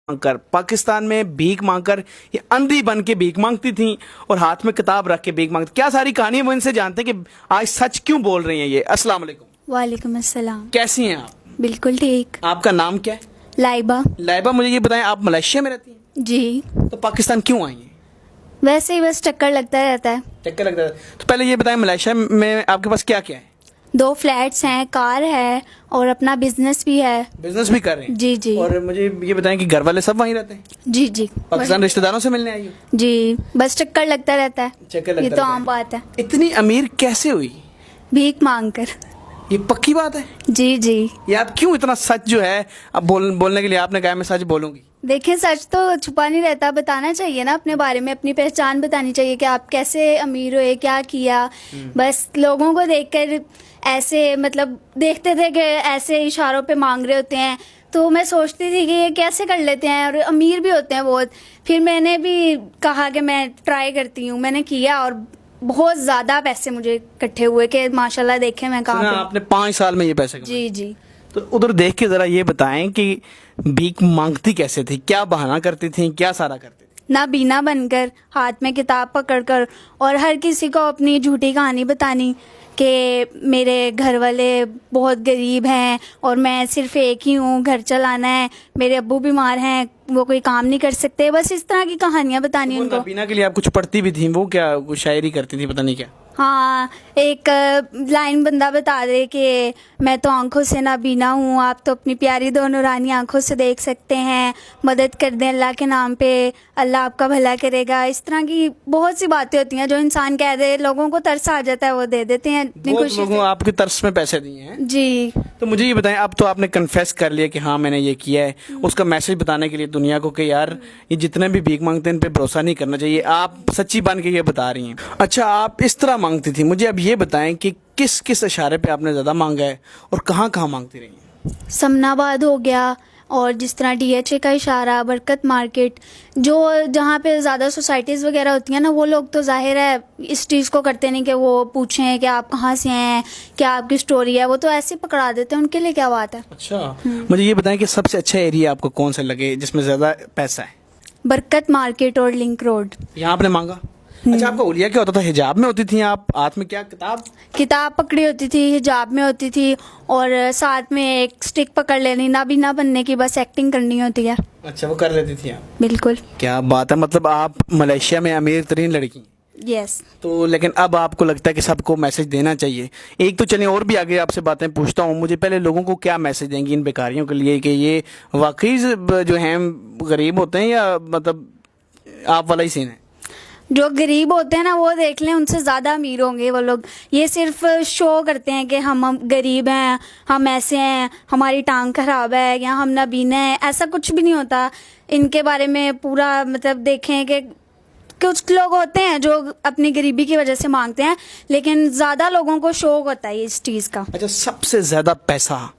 मांग कर पाकिस्तान में भीख मांग कर ये अंधी बन के भीख मांगती थी और हाथ में किताब रख के भीख मांगती। क्या सारी कहानी वो इनसे जानते हैं कि आज सच क्यों बोल रही हैं ये। अस्सलाम वालेकुम। वालेकुम अस्सलाम। कैसी हैं आप? बिल्कुल ठीक। आपका नाम क्या है? लाइबा। लाइबा, मुझे ये बताएं आप मलेशिया में रहती हैं? जी। तो पाकिस्तान क्यों आई हैं? वैसे ही बस चक्कर लगता रहता है। चक्कर लगता है। तो पहले ये बताएं मलेशिया में आपके पास क्या क्या है? 2 फ्लैट्स हैं, कार है और अपना बिजनेस भी है। बिजनेस भी कर रहे हैं? जी जी। और मुझे ये बताएं कि घर वाले सब वहीं रहते हैं? जी जी। पाकिस्तान रिश्तेदारों से मिलने आई हो? जी, बस चक्कर लगता रहता है। चक्कर लगता ये तो रहता आम है। बात है। इतनी अमीर कैसे हुई? भीख मांग कर। ये पक्की बात है? जी जी। ये आप क्यों इतना सच जो है अब बोलने के लिए आपने कहा मैं सच बोलूंगी? देखें, सच तो छुपा नहीं रहता, बताना चाहिए ना अपने बारे में, अपनी पहचान बतानी चाहिए कि आप कैसे अमीर हुए, क्या किया। बस लोगों को देखकर ऐसे मतलब देखते थे कि ऐसे इशारों पे मांग रहे होते हैं, तो मैं सोचती थी कि ये कैसे कर लेते हैं और अमीर भी होते हैं बहुत। फिर मैंने भी कहा कि मैं ट्राई करती हूँ, मैंने किया और बहुत ज़्यादा पैसे मुझे इकट्ठे हुए कि माशाल्लाह देखें मैं कहाँ पे। आपने 5 साल में ये पैसे कमाए? जी जी। तो उधर देख के जरा ये बताएं कि भीख मांगती कैसे थी, क्या बहाना करती थी, क्या सारा करती थी? नाबीना बनकर, हाथ में किताब पकड़कर और हर किसी को अपनी झूठी कहानी बतानी कि मेरे घर वाले बहुत गरीब हैं और मैं सिर्फ एक ही हूँ, घर चलाना है, मेरे अब्बू बीमार हैं, वो कोई काम नहीं कर सकते। बस इस तरह की कहानियाँ बतानी उनको। नाबीना के लिए आप कुछ पढ़ती भी थी? वो क्या कुछ शायरी करती थी, पता नहीं क्या? हाँ, एक लाइन बंदा बता दे कि मैं तो आंखों से नाबीना हूँ, आप तो अपनी प्यारी दो नूरानी आंखों से देख सकते हैं, मदद कर दें अल्लाह के नाम पे, अल्लाह आपका भला करेगा। इस तरह की बहुत सी बातें होती हैं जो इंसान कह दे, लोगों को तरस आ जाता है, वो दे देते हैं इतनी खुशी लोगों से। आपके तरस में पैसे दिए हैं? जी। तो मुझे ये बताएं, अब तो आपने कन्फेस कर लिया कि हाँ मैंने ये किया है, उसका मैसेज बताने के लिए दुनिया को कि यार ये जितने भी भीख मांगते हैं इन पे भरोसा नहीं करना चाहिए, आप सच्ची बन के ये बता रही हैं। अच्छा, आप इस तरह मांगती थी, मुझे अब ये बताएं कि किस किस इशारे पे आपने ज़्यादा मांगा है और कहाँ कहाँ मांगती रही हैं? समनाबाद हो गया और जिस तरह DHA का इशारा, बरकत मार्केट, जो जहाँ पे ज़्यादा सोसाइटीज़ वगैरह होती हैं ना, वो लोग तो जाहिर है इस चीज़ को करते नहीं कि वो पूछें कि आप कहाँ से हैं, क्या आपकी स्टोरी है, वो तो ऐसे ही पकड़ा देते हैं, उनके लिए क्या बात है। अच्छा, मुझे ये बताएं कि सबसे अच्छा एरिया आपको कौन सा लगे जिसमें ज़्यादा पैसा है? बरकत मार्केट और लिंक रोड। यहाँ आपने मांगा? अच्छा, आपका हुलिया क्या होता था? हिजाब में होती थी आप? हाथ में क्या किताब पकड़ी होती थी, हिजाब में होती थी और साथ में एक स्टिक पकड़ लेनी, नाबीना बनने की बस एक्टिंग करनी होती है। अच्छा, वो कर लेती थी आप? बिल्कुल। क्या बात है, मतलब आप मलेशिया में अमीर तरीन लड़की? यस। तो लेकिन अब आपको लगता है कि सबको मैसेज देना चाहिए। एक तो चलिए और भी आगे आपसे बातें पूछता हूँ, मुझे पहले लोगों को क्या मैसेज देंगी इन बेकारियों के लिए कि ये वाकई जो हैं गरीब होते हैं या मतलब आप वाला ही सीन है? जो गरीब होते हैं ना, वो देख लें, उनसे ज़्यादा अमीर होंगे वो लोग। ये सिर्फ शो करते हैं कि हम गरीब हैं, हम ऐसे हैं, हमारी टांग खराब है या हम नाबीना हैं, ऐसा कुछ भी नहीं होता। इनके बारे में पूरा मतलब देखें कि कुछ लोग होते हैं जो अपनी गरीबी की वजह से मांगते हैं, लेकिन ज़्यादा लोगों को शौक होता है इस चीज़ का। अच्छा, सबसे ज़्यादा पैसा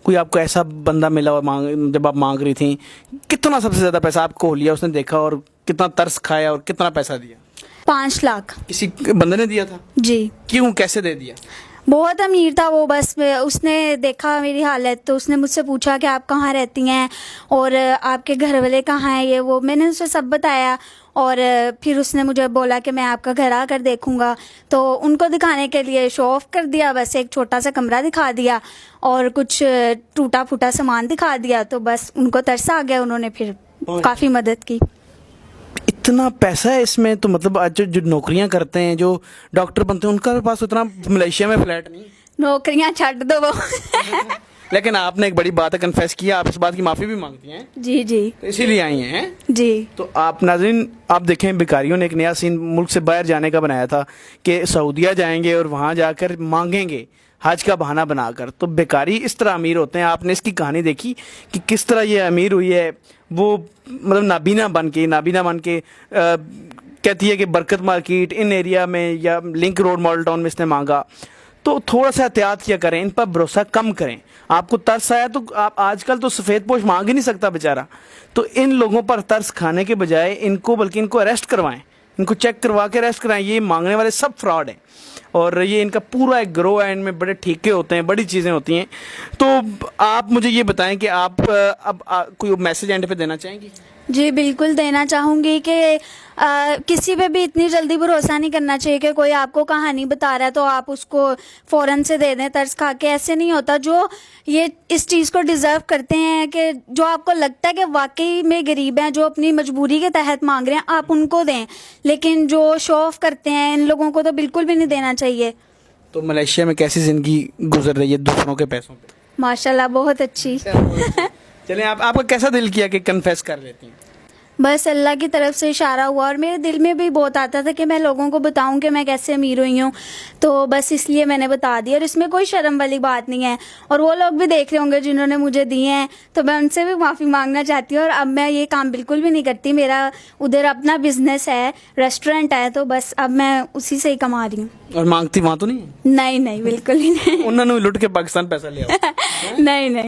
कोई आपको ऐसा बंदा मिला और जब आप मांग रही थी, कितना सबसे ज़्यादा पैसा आपको लिया उसने देखा और कितना तरस खाया और कितना पैसा दिया? 5 लाख। किसी बंदे ने दिया था? जी। क्यों, कैसे दे दिया? बहुत अमीर था वो, बस उसने देखा मेरी हालत तो उसने मुझसे पूछा कि आप कहाँ रहती हैं और आपके घर वाले कहाँ हैं, ये वो मैंने उसे सब बताया और फिर उसने मुझे बोला कि मैं आपका घर आकर देखूंगा। तो उनको दिखाने के लिए शो ऑफ कर दिया, बस एक छोटा सा कमरा दिखा दिया और कुछ टूटा फूटा सामान दिखा दिया, तो बस उनको तरस आ गया, उन्होंने फिर काफ़ी मदद की। इतना पैसा है इसमें? तो मतलब आज जो नौकरियां करते हैं, जो डॉक्टर बनते हैं, उनका पास उतना मलेशिया में फ्लैट नहीं? नौकरियां छੱਡ दो वो। लेकिन आपने एक बड़ी बात है, कन्फेस किया, आप इस बात की माफ़ी भी मांगती हैं? जी जी। तो इसीलिए आई हैं? जी। तो आप नाज़रीन, आप देखें, बेकारियों ने एक नया सीन मुल्क से बाहर जाने का बनाया था कि सऊदीया जाएंगे और वहाँ जाकर मांगेंगे हज का बहाना बनाकर। तो बेकारी इस तरह अमीर होते हैं। आपने इसकी कहानी देखी कि किस तरह ये अमीर हुई है। वो मतलब नाबीना बन के कहती है कि बरकत मार्केट इन एरिया में या लिंक रोड मॉडल टाउन में इसने मांगा। तो थोड़ा सा एहतियात किया करें, इन पर भरोसा कम करें। आपको तरस आया तो आप आजकल तो सफ़ेद पोश मांग ही नहीं सकता बेचारा, तो इन लोगों पर तरस खाने के बजाय इनको अरेस्ट करवाएं, इनको चेक करवा के अरेस्ट कराएं। ये मांगने वाले सब फ्रॉड हैं اور یہ ان کا پورا ایک گروہ ہے, ان میں بڑے ٹھیکے ہوتے ہیں, بڑی چیزیں ہوتی ہیں. تو آپ مجھے یہ بتائیں کہ آپ اب کوئی میسج اینڈ پہ دینا چاہیں گی؟ جی بالکل دینا چاہوں گی کہ کسی پہ بھی اتنی جلدی بھروسہ نہیں کرنا چاہیے کہ کوئی آپ کو کہانی بتا رہا ہے تو آپ اس کو فوراً سے دے دیں ترس کھا کے. ایسے نہیں ہوتا. جو یہ اس چیز کو ڈیزرو کرتے ہیں کہ جو آپ کو لگتا ہے کہ واقعی میں غریب ہیں, جو اپنی مجبوری کے تحت مانگ رہے ہیں, آپ ان کو دیں. لیکن جو شو آف کرتے ہیں ان لوگوں کو تو بالکل بھی نہیں دینا چاہیے. تو ملیشیا میں کیسی زندگی گزر رہی ہے دوسروں کے پیسوں پہ؟ ماشاء اللہ بہت اچھی. چلیں آپ کا کیسا دل کیا کہ کنفیس کر لیتی ہیں؟ بس اللہ کی طرف سے اشارہ ہوا, اور میرے دل میں بھی بہت آتا تھا کہ میں لوگوں کو بتاؤں کہ میں کیسے امیر ہوئی ہوں, تو بس اس لیے میں نے بتا دیا. اور اس میں کوئی شرم والی بات نہیں ہے. اور وہ لوگ بھی دیکھ رہے ہوں گے جنہوں نے مجھے دیے ہیں, تو میں ان سے بھی معافی مانگنا چاہتی ہوں. اور اب میں یہ کام بالکل بھی نہیں کرتی. میرا ادھر اپنا بزنس ہے, ریسٹورینٹ ہے, تو بس اب میں اسی سے ہی کما رہی ہوں. اور مانگتی وہاں تو نہیں ہے؟ نہیں بالکل ہی نہیں. انہوں نے لٹ کے پاکستان پیسہ لیا. نہیں